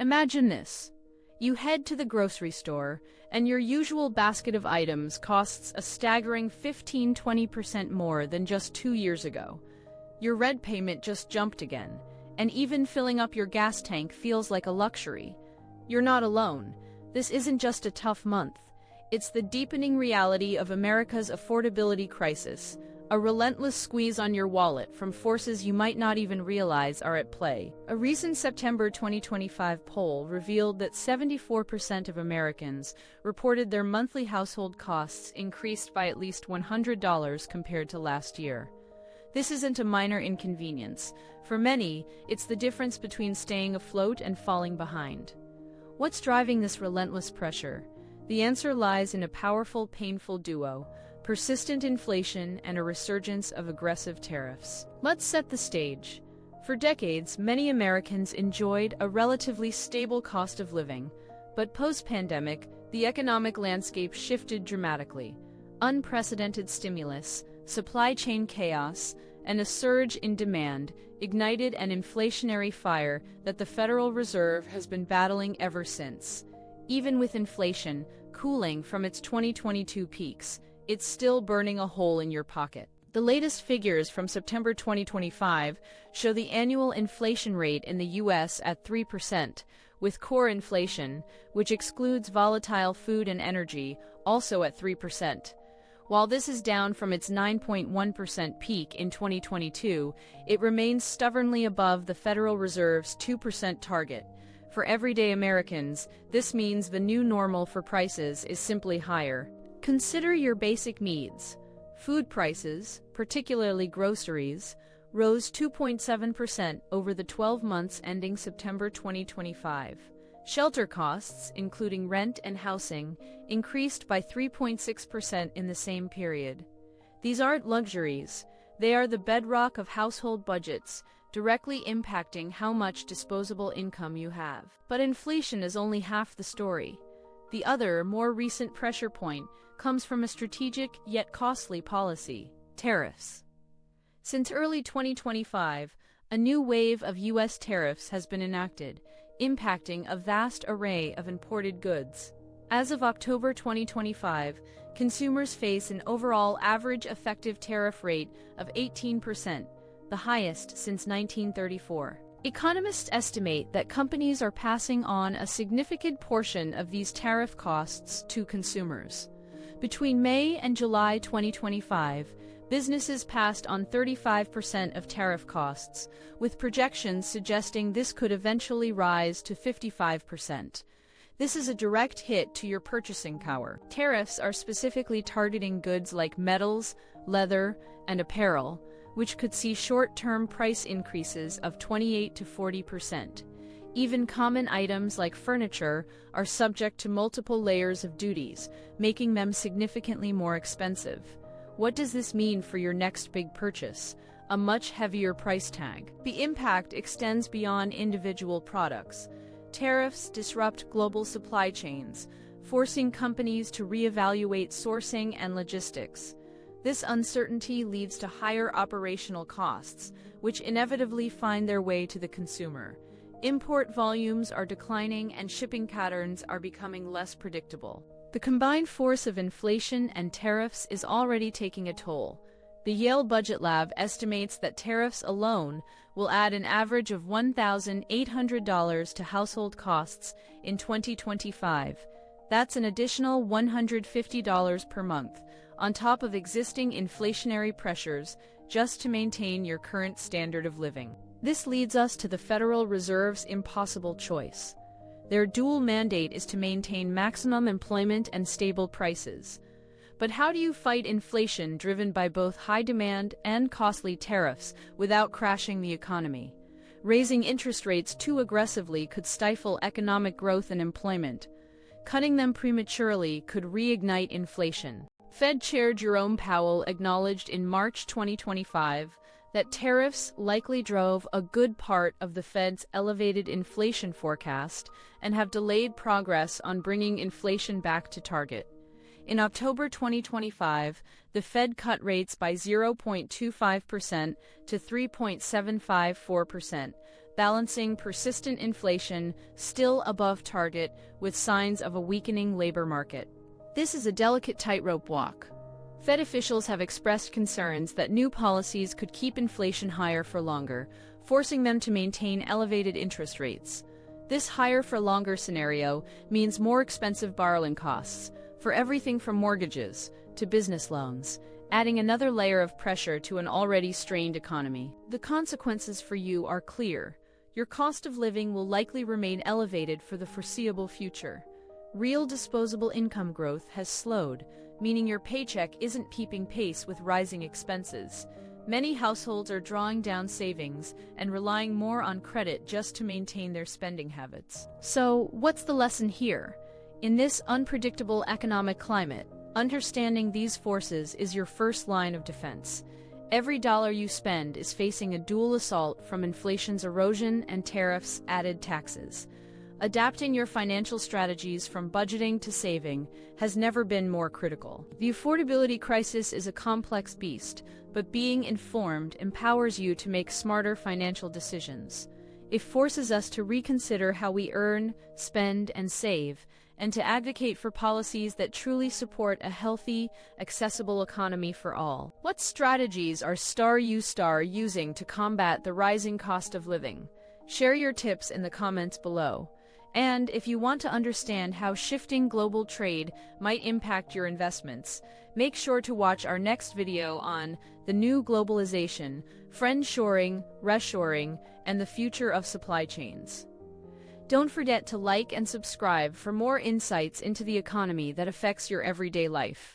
Imagine this. You head to the grocery store, and your usual basket of items costs a staggering 15–20% more than just 2 years ago. Your rent payment just jumped again, and even filling up your gas tank feels like a luxury. You're not alone. This isn't just a tough month. It's the deepening reality of America's affordability crisis, a relentless squeeze on your wallet from forces you might not even realize are at play. A recent September 2025 poll revealed that 74% of Americans reported their monthly household costs increased by at least $100 compared to last year. This isn't a minor inconvenience. For many, it's the difference between staying afloat and falling behind. What's driving this relentless pressure? The answer lies in a powerful, painful duo: persistent inflation and a resurgence of aggressive tariffs. Let's set the stage. For decades, many Americans enjoyed a relatively stable cost of living, but post-pandemic, the economic landscape shifted dramatically. Unprecedented stimulus, supply chain chaos, and a surge in demand ignited an inflationary fire that the Federal Reserve has been battling ever since. Even with inflation cooling from its 2022 peaks, it's still burning a hole in your pocket. The latest figures from September 2025 show the annual inflation rate in the U.S. at 3%, with core inflation, which excludes volatile food and energy, also at 3%. While this is down from its 9.1% peak in 2022, it remains stubbornly above the Federal Reserve's 2% target. For everyday Americans, this means the new normal for prices is simply higher. Consider your basic needs. Food prices, particularly groceries, rose 2.7% over the 12 months ending September 2025. Shelter costs, including rent and housing, increased by 3.6% in the same period. These aren't luxuries. They are the bedrock of household budgets, directly impacting how much disposable income you have. But inflation is only half the story. The other, more recent pressure point comes from a strategic yet costly policy: tariffs. Since early 2025, a new wave of U.S. tariffs has been enacted, impacting a vast array of imported goods. As of October 2025, consumers face an overall average effective tariff rate of 18%, the highest since 1934. Economists estimate that companies are passing on a significant portion of these tariff costs to consumers. Between May and July 2025, businesses passed on 35% of tariff costs, with projections suggesting this could eventually rise to 55%. This is a direct hit to your purchasing power. Tariffs are specifically targeting goods like metals, leather, and apparel, which could see short-term price increases of 28 to 40%. Even common items like furniture are subject to multiple layers of duties, making them significantly more expensive. What does this mean for your next big purchase? A much heavier price tag. The impact extends beyond individual products. Tariffs disrupt global supply chains, forcing companies to reevaluate sourcing and logistics. This uncertainty leads to higher operational costs, which inevitably find their way to the consumer. Import volumes are declining and shipping patterns are becoming less predictable. The combined force of inflation and tariffs is already taking a toll. The Yale Budget Lab estimates that tariffs alone will add an average of $1,800 to household costs in 2025. That's an additional $150 per month, on top of existing inflationary pressures, just to maintain your current standard of living. This leads us to the Federal Reserve's impossible choice. Their dual mandate is to maintain maximum employment and stable prices. But how do you fight inflation driven by both high demand and costly tariffs without crashing the economy? Raising interest rates too aggressively could stifle economic growth and employment. Cutting them prematurely could reignite inflation. Fed Chair Jerome Powell acknowledged in March 2025 that tariffs likely drove a good part of the Fed's elevated inflation forecast and have delayed progress on bringing inflation back to target. In October 2025, the Fed cut rates by 0.25% to 3.754%, balancing persistent inflation still above target with signs of a weakening labor market. This is a delicate tightrope walk. Fed officials have expressed concerns that new policies could keep inflation higher for longer, forcing them to maintain elevated interest rates. This higher-for-longer scenario means more expensive borrowing costs for everything from mortgages to business loans, adding another layer of pressure to an already strained economy. The consequences for you are clear. Your cost of living will likely remain elevated for the foreseeable future. Real disposable income growth has slowed, meaning your paycheck isn't keeping pace with rising expenses. Many households are drawing down savings and relying more on credit just to maintain their spending habits. So, what's the lesson here? In this unpredictable economic climate, understanding these forces is your first line of defense. Every dollar you spend is facing a dual assault from inflation's erosion and tariffs' added taxes. Adapting your financial strategies from budgeting to saving has never been more critical. The affordability crisis is a complex beast, but being informed empowers you to make smarter financial decisions. It forces us to reconsider how we earn, spend, and save, and to advocate for policies that truly support a healthy, accessible economy for all. What strategies are you using to combat the rising cost of living? Share your tips in the comments below. And if you want to understand how shifting global trade might impact your investments, make sure to watch our next video on the new globalization, friendshoring, reshoring, and the future of supply chains. Don't forget to like and subscribe for more insights into the economy that affects your everyday life.